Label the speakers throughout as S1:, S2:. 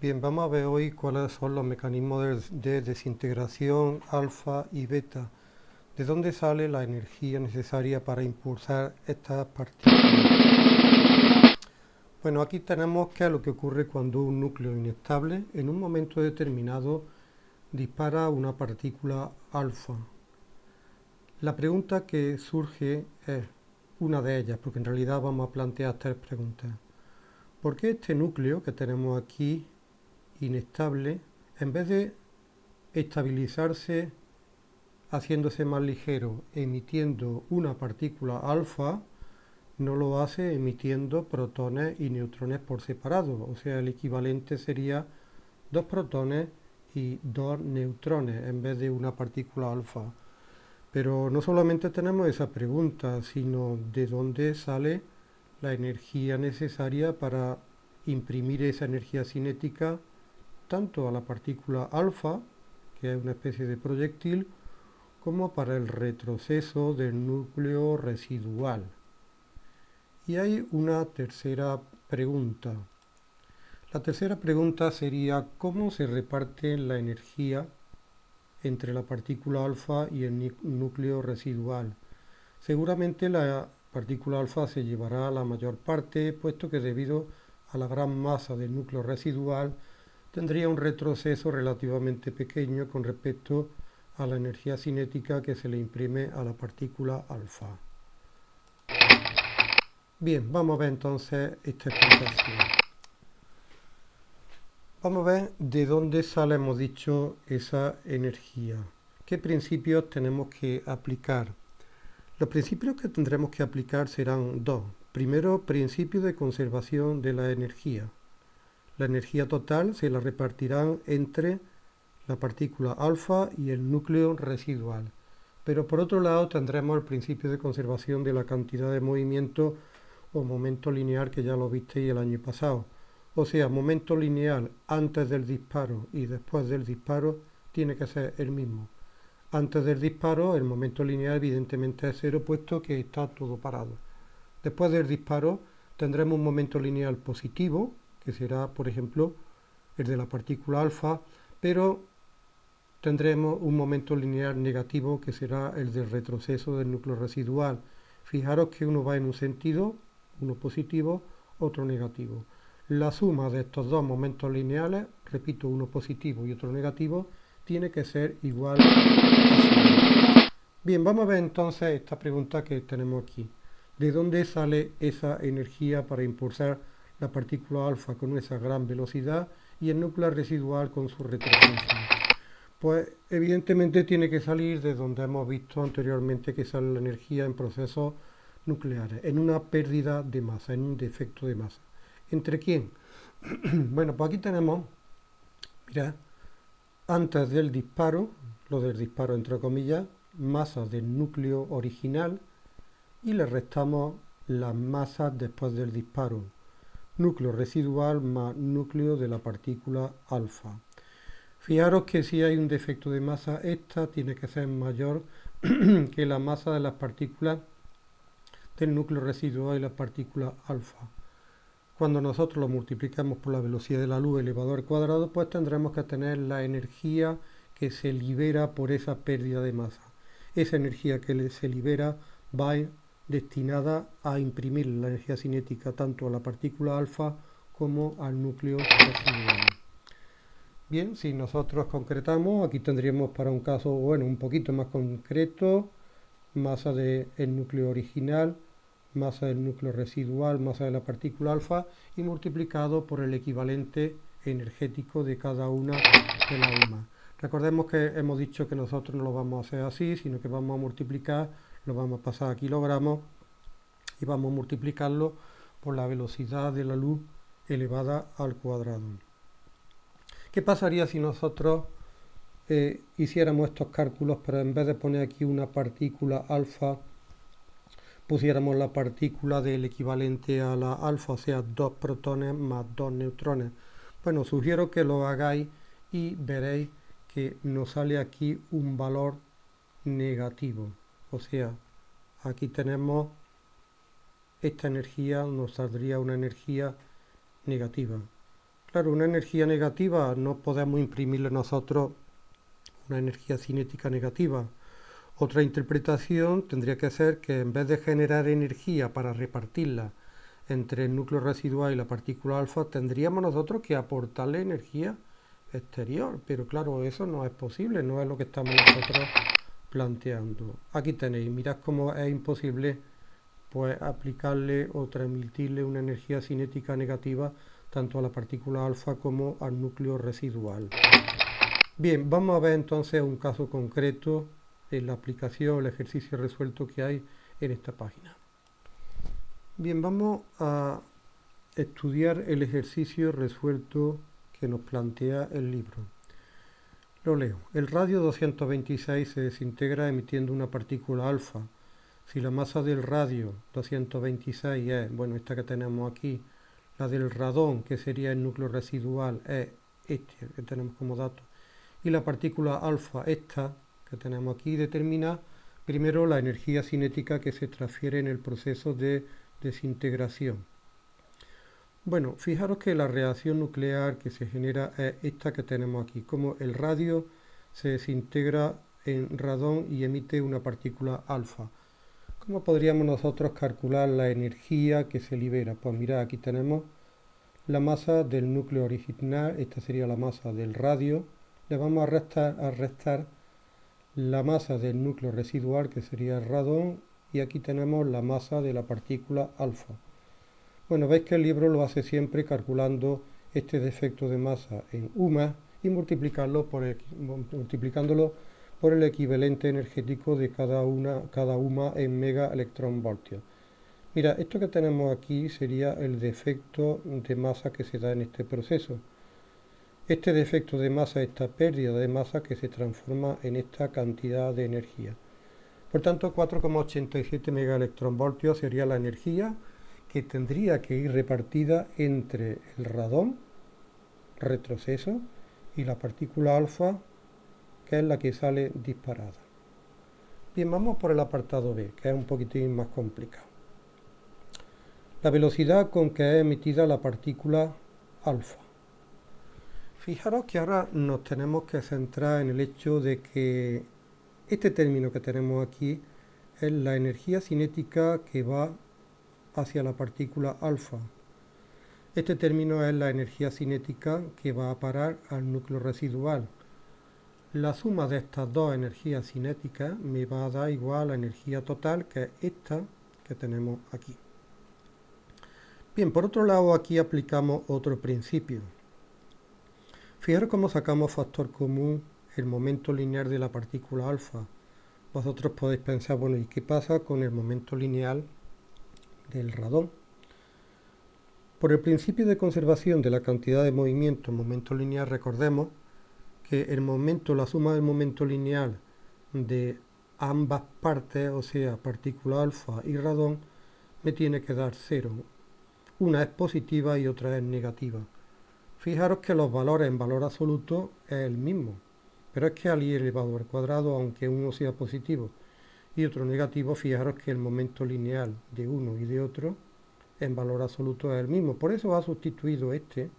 S1: Bien, vamos a ver hoy cuáles son los mecanismos de desintegración alfa y beta. ¿De dónde sale la energía necesaria para impulsar estas partículas? Bueno, aquí tenemos qué es lo que ocurre cuando un núcleo inestable en un momento determinado dispara una partícula alfa. La pregunta que surge es una de ellas, porque en realidad vamos a plantear tres preguntas. ¿Por qué este núcleo que tenemos aquí inestable, en vez de estabilizarse haciéndose más ligero, emitiendo una partícula alfa, no lo hace emitiendo protones y neutrones por separado? O sea, el equivalente sería dos protones y dos neutrones en vez de una partícula alfa. Pero no solamente tenemos esa pregunta, sino de dónde sale la energía necesaria para imprimir esa energía cinética tanto a la partícula alfa, que es una especie de proyectil, como para el retroceso del núcleo residual. Y hay una tercera pregunta. La tercera pregunta sería cómo se reparte la energía entre la partícula alfa y el núcleo residual. Seguramente la partícula alfa se llevará la mayor parte, puesto que debido a la gran masa del núcleo residual tendría un retroceso relativamente pequeño con respecto a la energía cinética que se le imprime a la partícula alfa. Bien, vamos a ver entonces esta explicación. Vamos a ver de dónde sale, hemos dicho, esa energía. ¿Qué principios tenemos que aplicar? Los principios que tendremos que aplicar serán dos. Primero, principio de conservación de la energía. La energía total se la repartirán entre la partícula alfa y el núcleo residual. Pero por otro lado tendremos el principio de conservación de la cantidad de movimiento o momento lineal, que ya lo visteis el año pasado. O sea, momento lineal antes del disparo y después del disparo tiene que ser el mismo. Antes del disparo el momento lineal evidentemente es cero, puesto que está todo parado. Después del disparo tendremos un momento lineal positivo, que será, por ejemplo, el de la partícula alfa, pero tendremos un momento lineal negativo, que será el del retroceso del núcleo residual. Fijaros que uno va en un sentido, uno positivo, otro negativo. La suma de estos dos momentos lineales, repito, uno positivo y otro negativo, tiene que ser igual a cero. Bien, vamos a ver entonces esta pregunta que tenemos aquí. ¿De dónde sale esa energía para impulsar la partícula alfa con esa gran velocidad y el núcleo residual con su retroceso? Pues evidentemente tiene que salir de donde hemos visto anteriormente que sale la energía en procesos nucleares, en una pérdida de masa, en un defecto de masa. ¿Entre quién? Bueno, pues aquí tenemos, mirad, antes del disparo, lo del disparo entre comillas, masa del núcleo original, y le restamos las masas después del disparo, núcleo residual más núcleo de la partícula alfa. Fijaros que si hay un defecto de masa, esta tiene que ser mayor que la masa de las partículas del núcleo residual y las partículas alfa. Cuando nosotros lo multiplicamos por la velocidad de la luz elevado al cuadrado, pues tendremos que tener la energía que se libera por esa pérdida de masa. Esa energía que se libera va destinada a imprimir la energía cinética tanto a la partícula alfa como al núcleo residual. Bien, si nosotros concretamos, aquí tendríamos para un caso, bueno, un poquito más concreto, masa del núcleo original, masa del núcleo residual, masa de la partícula alfa, y multiplicado por el equivalente energético de cada una de las UMA. Recordemos que hemos dicho que nosotros no lo vamos a hacer así, sino que vamos a multiplicar, lo vamos a pasar a kilogramos y vamos a multiplicarlo por la velocidad de la luz elevada al cuadrado. ¿Qué pasaría si nosotros hiciéramos estos cálculos, pero en vez de poner aquí una partícula alfa, pusiéramos la partícula del equivalente a la alfa, o sea, dos protones más dos neutrones? Bueno, sugiero que lo hagáis y veréis que nos sale aquí un valor negativo. O sea, aquí tenemos esta energía, nos saldría una energía negativa. Claro, una energía negativa no podemos imprimirle nosotros una energía cinética negativa. Otra interpretación tendría que ser que en vez de generar energía para repartirla entre el núcleo residual y la partícula alfa, tendríamos nosotros que aportarle energía exterior. Pero claro, eso no es posible, no es lo que estamos nosotros planteando. Aquí tenéis, mirad cómo es imposible pues aplicarle o transmitirle una energía cinética negativa tanto a la partícula alfa como al núcleo residual. Bien, vamos a ver entonces un caso concreto en la aplicación, el ejercicio resuelto que hay en esta página. Bien, vamos a estudiar el ejercicio resuelto que nos plantea el libro. Lo leo. El radio 226 se desintegra emitiendo una partícula alfa. Si la masa del radio 226 es, bueno, esta que tenemos aquí, la del radón, que sería el núcleo residual, es este que tenemos como dato, y la partícula alfa, esta que tenemos aquí, determina primero la energía cinética que se transfiere en el proceso de desintegración. Bueno, fijaros que la reacción nuclear que se genera es esta que tenemos aquí, como el radio se desintegra en radón y emite una partícula alfa. ¿Cómo podríamos nosotros calcular la energía que se libera? Pues mirad, aquí tenemos la masa del núcleo original, esta sería la masa del radio, le vamos a restar la masa del núcleo residual, que sería el radón, y aquí tenemos la masa de la partícula alfa. Bueno, veis que el libro lo hace siempre calculando este defecto de masa en U y multiplicándolo por el equivalente energético de cada UMA en megaelectronvoltios. Mira, esto que tenemos aquí sería el defecto de masa que se da en este proceso. Este defecto de masa, esta pérdida de masa que se transforma en esta cantidad de energía. Por tanto, 4,87 megaelectronvoltios sería la energía que tendría que ir repartida entre el radón, retroceso, y la partícula alfa, que es la que sale disparada. Bien, vamos por el apartado B, que es un poquitín más complicado. La velocidad con que es emitida la partícula alfa. Fijaros que ahora nos tenemos que centrar en el hecho de que este término que tenemos aquí es la energía cinética que va hacia la partícula alfa. Este término es la energía cinética que va a parar al núcleo residual. La suma de estas dos energías cinéticas me va a dar igual a la energía total, que es esta que tenemos aquí. Bien, por otro lado, aquí aplicamos otro principio. Fijaros cómo sacamos factor común el momento lineal de la partícula alfa. Vosotros podéis pensar, bueno, ¿y qué pasa con el momento lineal del radón? Por el principio de conservación de la cantidad de movimiento en momento lineal, recordemos que el momento, la suma del momento lineal de ambas partes, o sea, partícula alfa y radón, me tiene que dar 0. Una es positiva y otra es negativa. Fijaros que los valores en valor absoluto es el mismo, pero es que al i elevado al cuadrado, aunque uno sea positivo y otro negativo, fijaros que el momento lineal de uno y de otro en valor absoluto es el mismo. Por eso ha sustituido este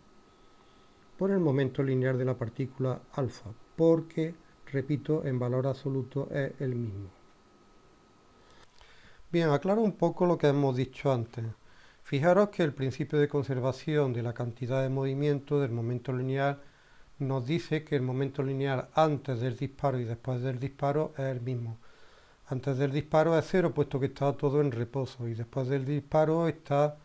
S1: por el momento lineal de la partícula alfa, porque, repito, en valor absoluto es el mismo. Bien, aclaro un poco lo que hemos dicho antes. Fijaros que el principio de conservación de la cantidad de movimiento del momento lineal nos dice que el momento lineal antes del disparo y después del disparo es el mismo. Antes del disparo es 0, puesto que está todo en reposo, y después del disparo está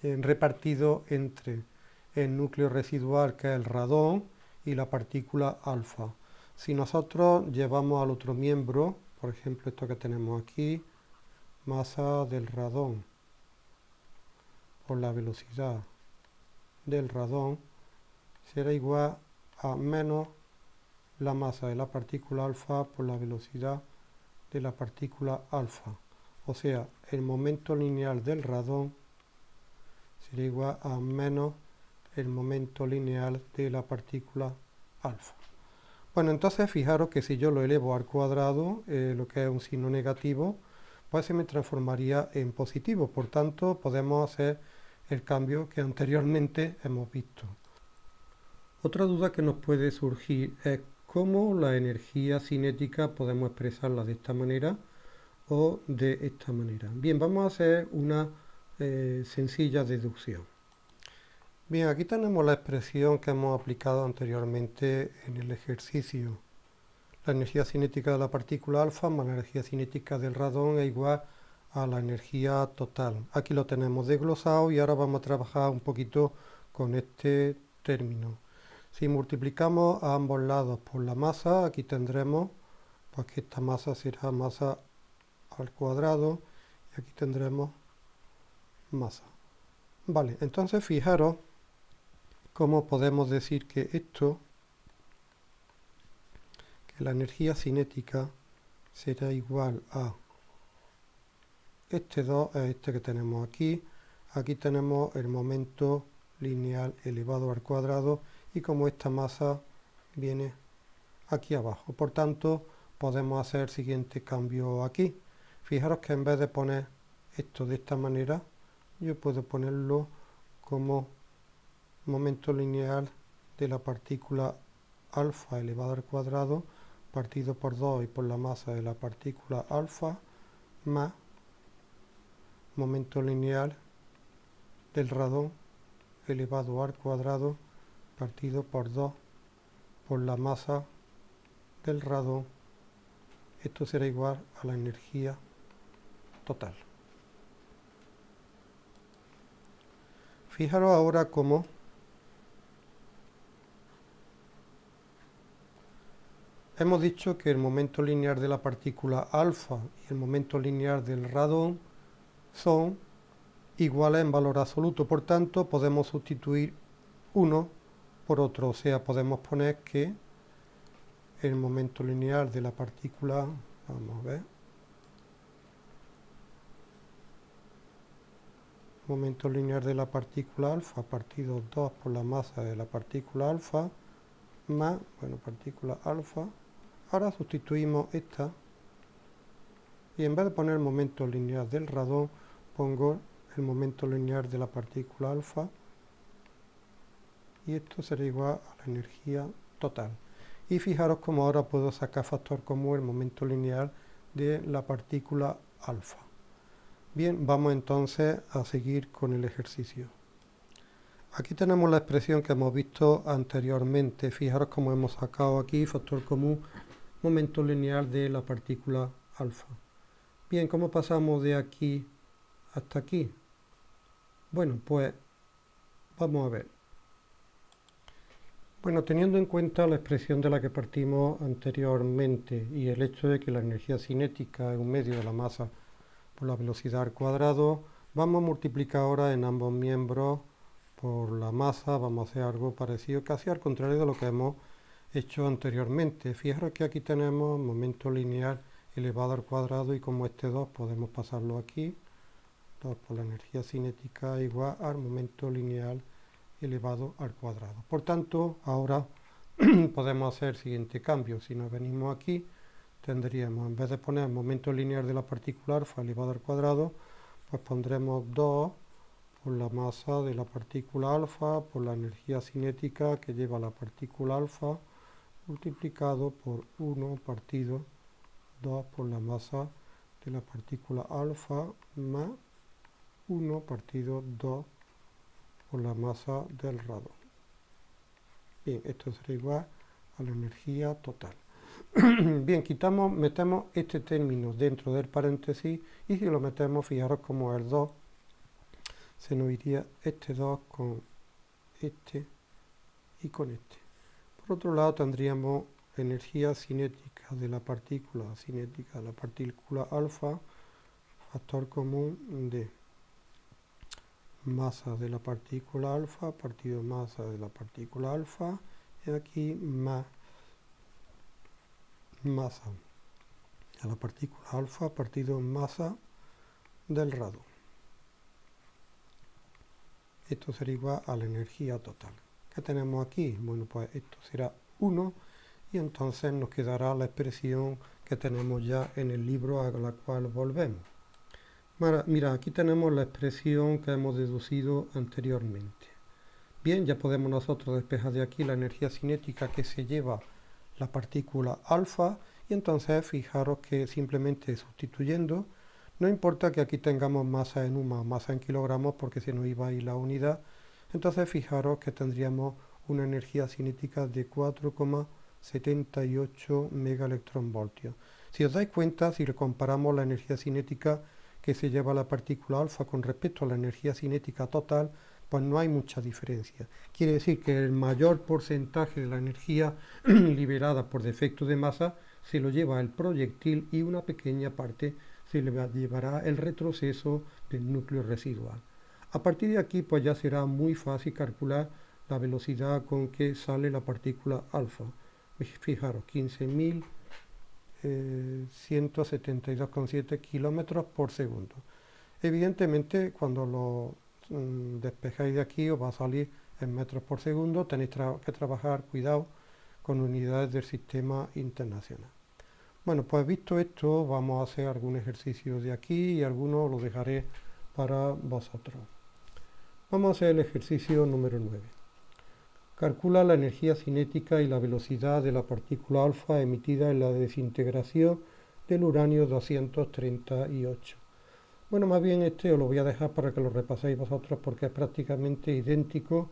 S1: repartido entre el núcleo residual, que es el radón, y la partícula alfa. Si nosotros llevamos al otro miembro, por ejemplo esto que tenemos aquí, masa del radón por la velocidad del radón, será igual a menos la masa de la partícula alfa por la velocidad de la partícula alfa. O sea, el momento lineal del radón será igual a menos el momento lineal de la partícula alfa. Bueno, entonces fijaros que si yo lo elevo al cuadrado, lo que es un signo negativo, pues se me transformaría en positivo. Por tanto, podemos hacer el cambio que anteriormente hemos visto. Otra duda que nos puede surgir es cómo la energía cinética podemos expresarla de esta manera o de esta manera. Bien, vamos a hacer una sencilla deducción. Bien, aquí tenemos la expresión que hemos aplicado anteriormente en el ejercicio. La energía cinética de la partícula alfa más la energía cinética del radón es igual a la energía total. Aquí lo tenemos desglosado y ahora vamos a trabajar un poquito con este término. Si multiplicamos a ambos lados por la masa, aquí tendremos pues que esta masa será masa al cuadrado y aquí tendremos masa. Vale, entonces fijaros cómo podemos decir que esto, que la energía cinética será igual a este 2 es este que tenemos aquí. Aquí tenemos el momento lineal elevado al cuadrado y como esta masa viene aquí abajo. Por tanto, podemos hacer el siguiente cambio aquí. Fijaros que en vez de poner esto de esta manera, yo puedo ponerlo como momento lineal de la partícula alfa elevado al cuadrado partido por 2 y por la masa de la partícula alfa más momento lineal del radón elevado al cuadrado partido por 2 por la masa del radón. Esto será igual a la energía total. Fijaros ahora cómo hemos dicho que el momento lineal de la partícula alfa y el momento lineal del radón son iguales en valor absoluto. Por tanto, podemos sustituir uno por otro. O sea, podemos poner que el momento lineal de la partícula, vamos a ver, momento lineal de la partícula alfa partido 2 por la masa de la partícula alfa más, bueno, partícula alfa. Ahora sustituimos esta y en vez de poner el momento lineal del radón, pongo el momento lineal de la partícula alfa y esto será igual a la energía total. Y fijaros cómo ahora puedo sacar factor común el momento lineal de la partícula alfa. Bien, vamos entonces a seguir con el ejercicio. Aquí tenemos la expresión que hemos visto anteriormente. Fijaros cómo hemos sacado aquí factor común, momento lineal de la partícula alfa. Bien, ¿cómo pasamos de aquí hasta aquí? Bueno, pues vamos a ver. Bueno, teniendo en cuenta la expresión de la que partimos anteriormente y el hecho de que la energía cinética es un medio de la masa por la velocidad al cuadrado, vamos a multiplicar ahora en ambos miembros por la masa. Vamos a hacer algo parecido, casi al contrario de lo que hemos hecho anteriormente. Fijaros que aquí tenemos momento lineal elevado al cuadrado y como este 2 podemos pasarlo aquí. 2 por la energía cinética igual al momento lineal elevado al cuadrado. Por tanto, ahora podemos hacer el siguiente cambio. Si nos venimos aquí, tendríamos, en vez de poner el momento lineal de la partícula alfa elevado al cuadrado, pues pondremos 2 por la masa de la partícula alfa por la energía cinética que lleva la partícula alfa multiplicado por 1 partido 2 por la masa de la partícula alfa más 1 partido 2 por la masa del radón. Bien, esto será igual a la energía total. Bien, metemos este término dentro del paréntesis y si lo metemos, fijaros como el 2, se nos iría este 2 con este y con este. Por otro lado, tendríamos energía cinética de la partícula alfa, factor común de masa de la partícula alfa partido masa de la partícula alfa y aquí más masa de la partícula alfa partido masa del radón. Esto será igual a la energía total. ¿Qué tenemos aquí? Bueno, pues esto será 1 y entonces nos quedará la expresión que tenemos ya en el libro a la cual volvemos. Mira, aquí tenemos la expresión que hemos deducido anteriormente. Bien, ya podemos nosotros despejar de aquí la energía cinética que se lleva la partícula alfa, y entonces fijaros que simplemente sustituyendo, no importa que aquí tengamos masa en UMA o masa en kilogramos porque se nos iba a ir la unidad, entonces fijaros que tendríamos una energía cinética de 4,78 megaelectronvoltios. Si os dais cuenta, si le comparamos la energía cinética que se lleva la partícula alfa con respecto a la energía cinética total, pues no hay mucha diferencia. Quiere decir que el mayor porcentaje de la energía liberada por defecto de masa se lo lleva el proyectil y una pequeña parte se le llevará el retroceso del núcleo residual. A partir de aquí pues ya será muy fácil calcular la velocidad con que sale la partícula alfa. Fijaros, 15.172,7 kilómetros por segundo. Evidentemente cuando lo despejáis de aquí os va a salir en metros por segundo, tenéis que trabajar, cuidado, con unidades del sistema internacional. Bueno, pues visto esto, vamos a hacer algún ejercicio de aquí y algunos los dejaré para vosotros. Vamos a hacer el ejercicio número 9. Calcula la energía cinética y la velocidad de la partícula alfa emitida en la desintegración del uranio 238. Bueno, más bien este os lo voy a dejar para que lo repaséis vosotros porque es prácticamente idéntico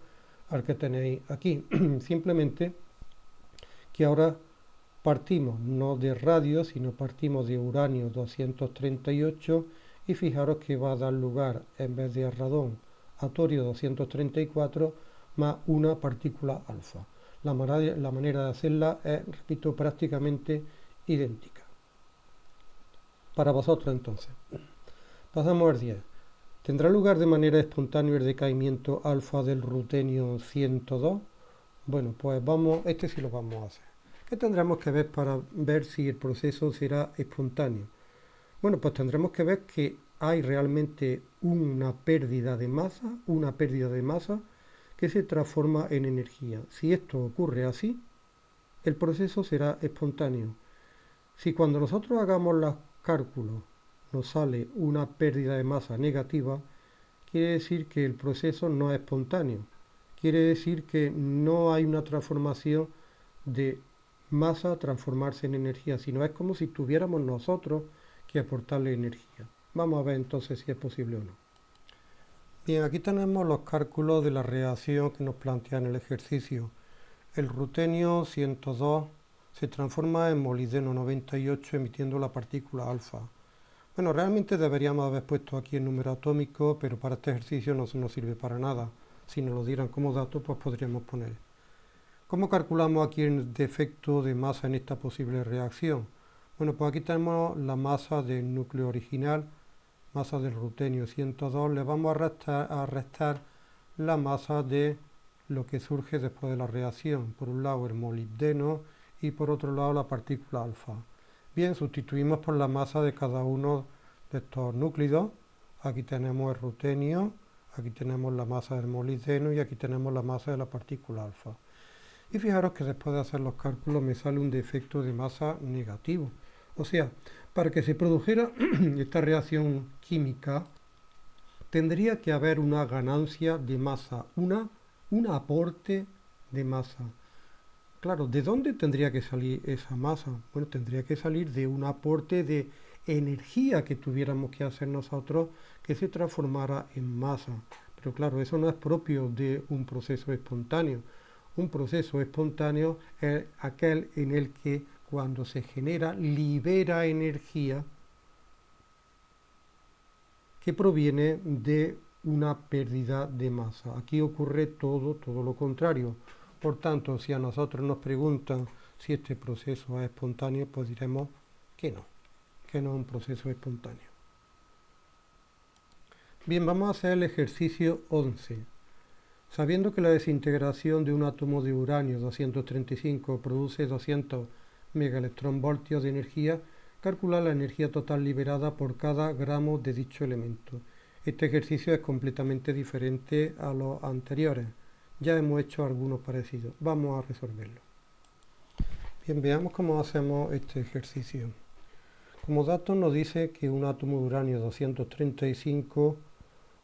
S1: al que tenéis aquí. Simplemente que ahora partimos no de radio, sino partimos de uranio 238 y fijaros que va a dar lugar, en vez de a radón, a torio 234 más una partícula alfa. La manera de hacerla es, repito, prácticamente idéntica. Para vosotros entonces. Pasamos al 10. ¿Tendrá lugar de manera espontánea el decaimiento alfa del rutenio 102? Bueno, pues este sí lo vamos a hacer. ¿Qué tendremos que ver para ver si el proceso será espontáneo? Bueno, pues tendremos que ver que hay realmente una pérdida de masa que se transforma en energía. Si esto ocurre así, el proceso será espontáneo. Si cuando nosotros hagamos los cálculos nos sale una pérdida de masa negativa, quiere decir que el proceso no es espontáneo. Quiere decir que no hay una transformación de masa a transformarse en energía, sino es como si tuviéramos nosotros que aportarle energía. Vamos a ver entonces si es posible o no. Bien, aquí tenemos los cálculos de la reacción que nos plantea en el ejercicio. El rutenio 102 se transforma en molibdeno 98 emitiendo la partícula alfa. Bueno, realmente deberíamos haber puesto aquí el número atómico, pero para este ejercicio no nos sirve para nada. Si nos lo dieran como dato, pues podríamos poner. ¿Cómo calculamos aquí el defecto de masa en esta posible reacción? Bueno, pues aquí tenemos la masa del núcleo original, masa del rutenio 102, le vamos a restar la masa de lo que surge después de la reacción. Por un lado el molibdeno y por otro lado la partícula alfa. Bien, sustituimos por la masa de cada uno de estos núclidos. Aquí tenemos el rutenio, aquí tenemos la masa del molibdeno y aquí tenemos la masa de la partícula alfa. Y fijaros que después de hacer los cálculos me sale un defecto de masa negativo. O sea, para que se produjera esta reacción química, tendría que haber una ganancia de masa, un aporte de masa. Claro, ¿de dónde tendría que salir esa masa? Bueno, tendría que salir de un aporte de energía que tuviéramos que hacer nosotros que se transformara en masa. Pero claro, eso no es propio de un proceso espontáneo. Un proceso espontáneo es aquel en el que cuando se genera libera energía que proviene de una pérdida de masa. Aquí ocurre todo lo contrario. Por tanto, si a nosotros nos preguntan si este proceso es espontáneo, pues diremos que no es un proceso espontáneo. Bien, vamos a hacer el ejercicio 11. Sabiendo que la desintegración de un átomo de uranio 235 produce 200 megaelectronvoltios de energía, calcula la energía total liberada por cada gramo de dicho elemento. Este ejercicio es completamente diferente a los anteriores. Ya hemos hecho algunos parecidos. Vamos a resolverlo. Bien, veamos cómo hacemos este ejercicio. Como dato nos dice que un átomo de uranio 235,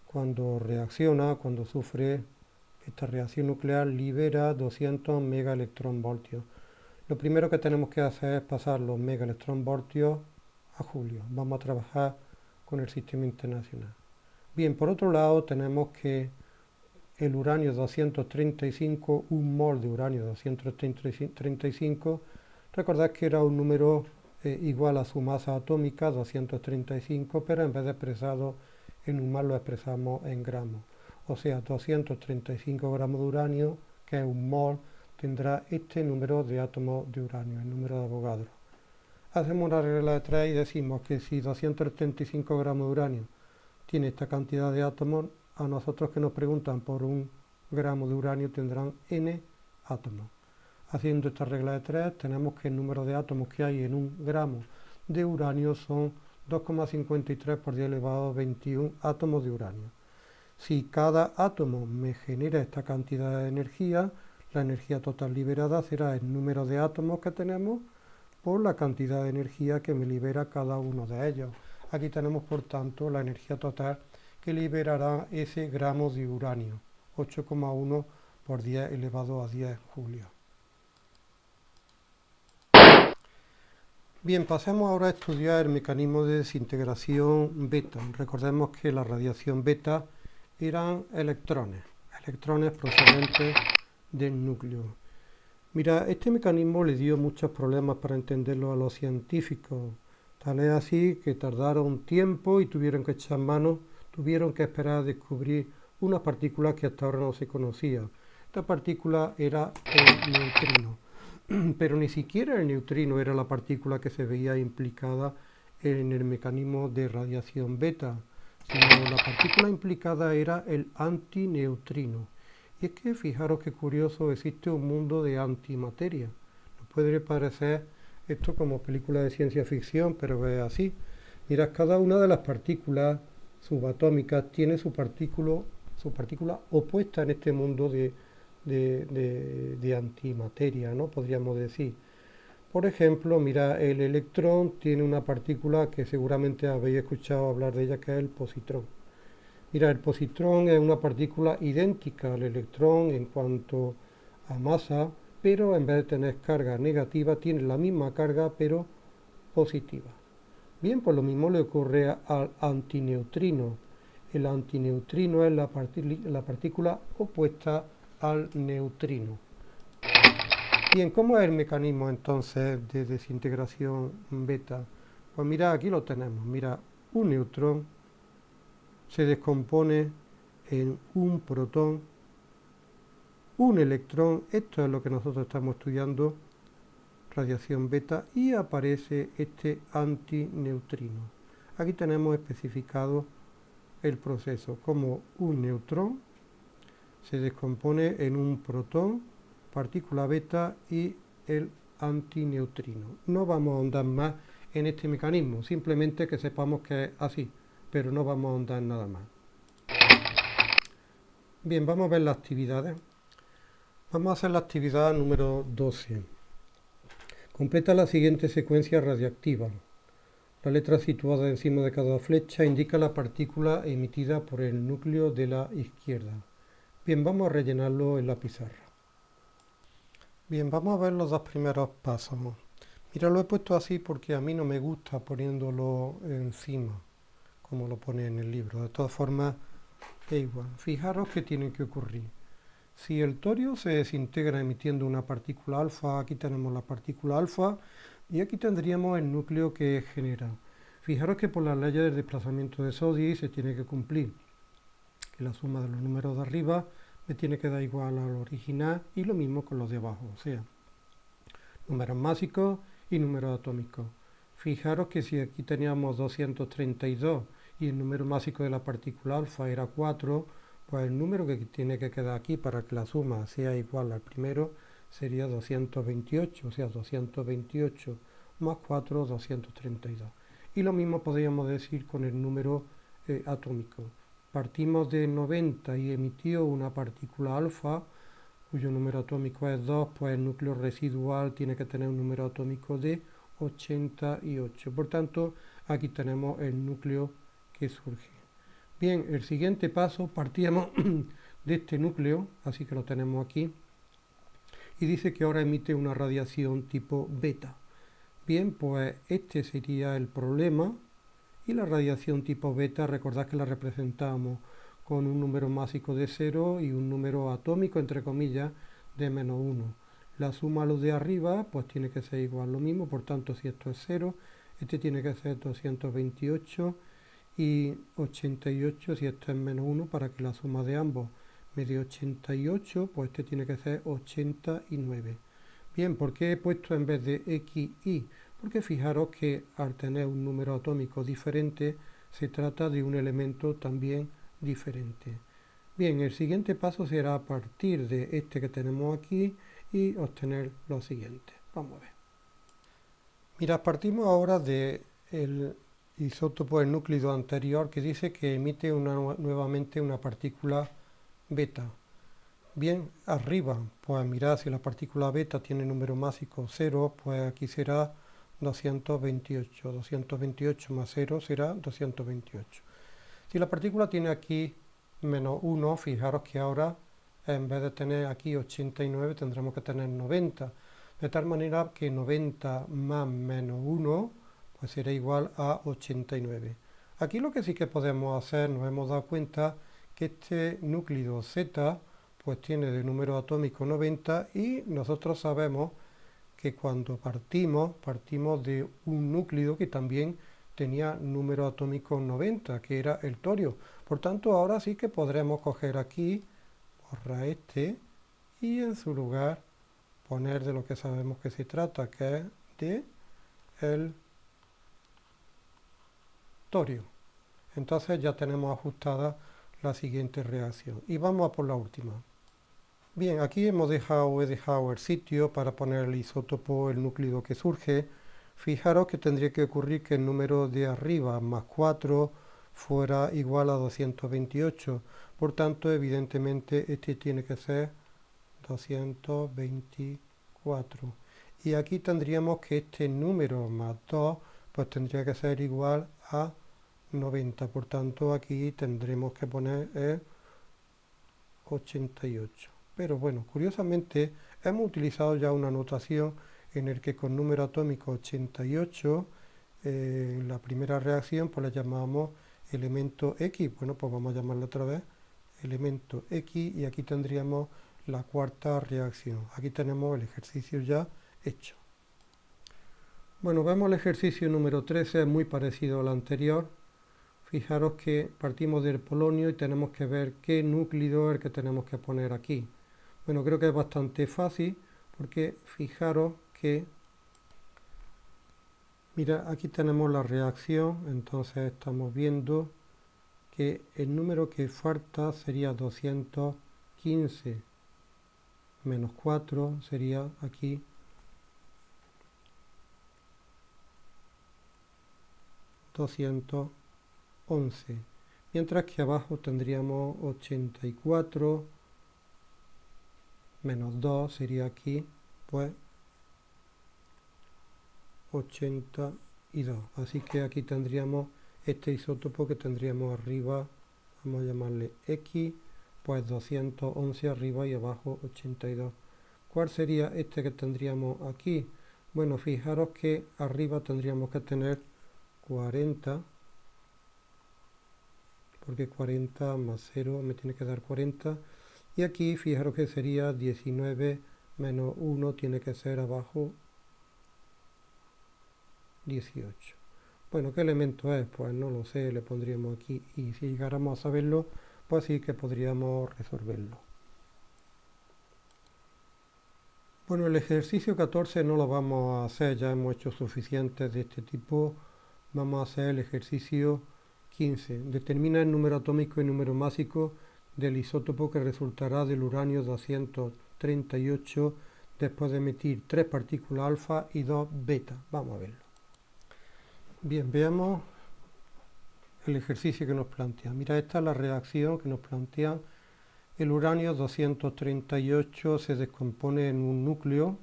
S1: cuando reacciona, cuando sufre esta reacción nuclear, libera 200 megaelectronvoltios. Lo primero que tenemos que hacer es pasar los megaelectronvoltios a julio. Vamos a trabajar con el sistema internacional. Bien, por otro lado tenemos que el uranio 235, un mol de uranio 235, recordad que era un número igual a su masa atómica, 235, pero en vez de expresado en un mol lo expresamos en gramos. O sea, 235 gramos de uranio, que es un mol, tendrá este número de átomos de uranio, el número de Avogadro. Hacemos una regla de 3 y decimos que si 235 gramos de uranio tiene esta cantidad de átomos, a nosotros que nos preguntan por un gramo de uranio tendrán n átomos. Haciendo esta regla de 3 tenemos que el número de átomos que hay en un gramo de uranio son 2,53 por 10 elevado a 21 átomos de uranio. Si cada átomo me genera esta cantidad de energía, la energía total liberada será el número de átomos que tenemos por la cantidad de energía que me libera cada uno de ellos. Aquí tenemos, por tanto, la energía total que liberará ese gramo de uranio, 8,1 por 10 elevado a 10 julio. Bien, pasemos ahora a estudiar el mecanismo de desintegración beta. Recordemos que la radiación beta eran electrones procedentes del núcleo. Mira, este mecanismo le dio muchos problemas para entenderlo a los científicos. Tal es así que tardaron tiempo y tuvieron que echar mano, tuvieron que esperar a descubrir una partícula que hasta ahora no se conocía. Esta partícula era el neutrino, pero ni siquiera el neutrino era la partícula que se veía implicada en el mecanismo de radiación beta, sino la partícula implicada era el antineutrino. Y es que fijaros qué curioso, existe un mundo de antimateria. Nos puede parecer esto como película de ciencia ficción, pero es así. Mirad, cada una de las partículas subatómicas tiene su partícula opuesta en este mundo de antimateria, ¿no? Podríamos decir. Por ejemplo, mira, el electrón tiene una partícula que seguramente habéis escuchado hablar de ella, que es el positrón. Mira, el positrón es una partícula idéntica al electrón en cuanto a masa, pero en vez de tener carga negativa, tiene la misma carga, pero positiva. Bien, pues lo mismo le ocurre al antineutrino. El antineutrino es la partícula opuesta al neutrino. Bien, ¿cómo es el mecanismo entonces de desintegración beta? Pues mira, aquí lo tenemos. Mira, un neutrón se descompone en un protón, un electrón, esto es lo que nosotros estamos estudiando, radiación beta, y aparece este antineutrino. Aquí tenemos especificado el proceso, como un neutrón se descompone en un protón, partícula beta y el antineutrino. No vamos a ahondar más en este mecanismo, simplemente que sepamos que es así, pero no vamos a ahondar nada más. Bien, vamos a ver las actividades. Vamos a hacer la actividad número 12. Completa la siguiente secuencia radiactiva. La letra situada encima de cada flecha indica la partícula emitida por el núcleo de la izquierda. Bien, vamos a rellenarlo en la pizarra. Bien, vamos a ver los dos primeros pasos. Mira, lo he puesto así porque a mí no me gusta poniéndolo encima, como lo pone en el libro. De todas formas, es igual. Fijaros que tiene que ocurrir. Si el torio se desintegra emitiendo una partícula alfa, aquí tenemos la partícula alfa y aquí tendríamos el núcleo que genera. Fijaros que por las leyes del desplazamiento de Soddy se tiene que cumplir que la suma de los números de arriba me tiene que dar igual al original y lo mismo con los de abajo, o sea, números másicos y números atómicos. Fijaros que si aquí teníamos 232 y el número másico de la partícula alfa era 4, pues el número que tiene que quedar aquí para que la suma sea igual al primero sería 228, o sea, 228 más 4, 232. Y lo mismo podríamos decir con el número atómico. Partimos de 90 y emitió una partícula alfa, cuyo número atómico es 2, pues el núcleo residual tiene que tener un número atómico de 88. Por tanto, aquí tenemos el núcleo que surge. Bien, el siguiente paso, partíamos de este núcleo, así que lo tenemos aquí, y dice que ahora emite una radiación tipo beta. Bien, pues este sería el problema, y la radiación tipo beta, recordad que la representamos con un número másico de 0 y un número atómico, entre comillas, de menos 1. La suma a los de arriba, pues tiene que ser igual lo mismo, por tanto, si esto es 0, este tiene que ser 228 y 88 si esto es menos 1, para que la suma de ambos me dé 88, pues este tiene que ser 89. Bien, ¿por qué he puesto en vez de X, Y? Porque fijaros que al tener un número atómico diferente, se trata de un elemento también diferente. Bien, el siguiente paso será a partir de este que tenemos aquí y obtener lo siguiente. Vamos a ver. Mira, partimos ahora del isótopo del núcleo anterior que dice que emite nuevamente una partícula beta. Bien, arriba, pues mirad, si la partícula beta tiene número másico 0, pues aquí será 228. 228 más 0 será 228. Si la partícula tiene aquí menos 1, fijaros que ahora en vez de tener aquí 89 tendremos que tener 90. De tal manera que 90 más menos 1 pues será igual a 89. Aquí lo que sí que podemos hacer, nos hemos dado cuenta que este núcleo Z pues tiene de número atómico 90 y nosotros sabemos que cuando partimos de un núcleo que también tenía número atómico 90, que era el torio. Por tanto, ahora sí que podremos coger aquí, borrar este, y en su lugar poner de lo que sabemos que se trata, que es de el torio. Entonces ya tenemos ajustada la siguiente reacción. Y vamos a por la última. Bien, aquí he dejado el sitio para poner el isótopo, el núcleo que surge. Fijaros que tendría que ocurrir que el número de arriba más 4 fuera igual a 228. Por tanto, evidentemente, este tiene que ser 224. Y aquí tendríamos que este número más 2, pues tendría que ser igual a 90. Por tanto, aquí tendremos que poner el 88. Pero bueno, curiosamente hemos utilizado ya una notación en el que con número atómico 88, la primera reacción pues la llamamos elemento X. Bueno, pues vamos a llamarlo otra vez elemento X y aquí tendríamos la cuarta reacción. Aquí tenemos el ejercicio ya hecho. Bueno, vemos el ejercicio número 13, es muy parecido al anterior. Fijaros que partimos del polonio y tenemos que ver qué núcleo es el que tenemos que poner aquí. Bueno, creo que es bastante fácil porque fijaros que, mira, aquí tenemos la reacción, entonces estamos viendo que el número que falta sería 215 menos 4 sería aquí 211, mientras que abajo tendríamos 84 menos 2 sería aquí pues 82. Así que aquí tendríamos este isótopo que tendríamos arriba, vamos a llamarle X, pues 211 arriba y abajo 82. ¿Cuál sería este que tendríamos aquí? Bueno, fijaros que arriba tendríamos que tener 40, porque 40 más 0 me tiene que dar 40. Y aquí fijaros que sería 19 menos 1, tiene que ser abajo 18. Bueno, ¿qué elemento es? Pues no lo sé, le pondríamos aquí y si llegáramos a saberlo, pues sí que podríamos resolverlo. Bueno, el ejercicio 14 no lo vamos a hacer, ya hemos hecho suficientes de este tipo. Vamos a hacer el ejercicio 15. Determina el número atómico y número másico del isótopo que resultará del uranio 238 después de emitir 3 partículas alfa y 2 beta. Vamos a verlo. Bien, veamos el ejercicio que nos plantea. Mira, esta es la reacción que nos plantea. El uranio 238 se descompone en un núcleo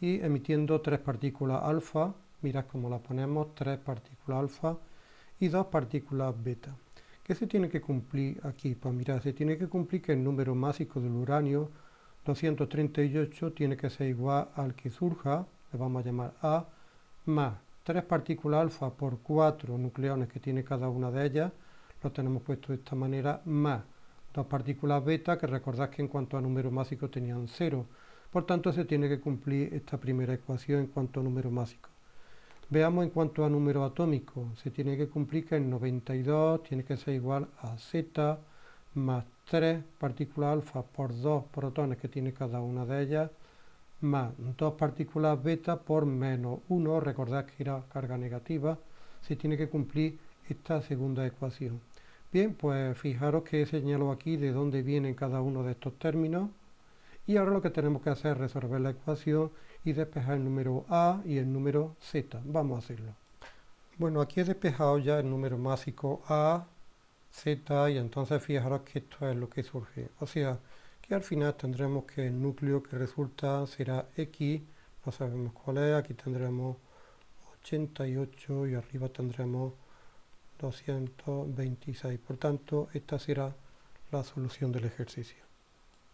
S1: y emitiendo 3 partículas alfa, Mirad cómo la ponemos, 3 partículas alfa y 2 partículas beta. ¿Qué se tiene que cumplir aquí? Pues mirad, se tiene que cumplir que el número másico del uranio 238 tiene que ser igual al que surja, le vamos a llamar A, más 3 partículas alfa por 4 nucleones que tiene cada una de ellas, lo tenemos puesto de esta manera, más 2 partículas beta, que recordad que en cuanto a número másico tenían 0. Por tanto, se tiene que cumplir esta primera ecuación en cuanto a número másico. Veamos en cuanto a número atómico. Se tiene que cumplir que el 92 tiene que ser igual a Z más 3 partículas alfa por 2 protones que tiene cada una de ellas, más 2 partículas beta por menos 1, recordad que era carga negativa, se tiene que cumplir esta segunda ecuación. Bien, pues fijaros que he señalado aquí de dónde vienen cada uno de estos términos, y ahora lo que tenemos que hacer es resolver la ecuación y despejar el número A y el número Z. Vamos a hacerlo. Bueno, aquí he despejado ya el número másico A, Z, y entonces fijaros que esto es lo que surge. O sea, que al final tendremos que el núcleo que resulta será X, no sabemos cuál es, aquí tendremos 88 y arriba tendremos 226. Por tanto, esta será la solución del ejercicio.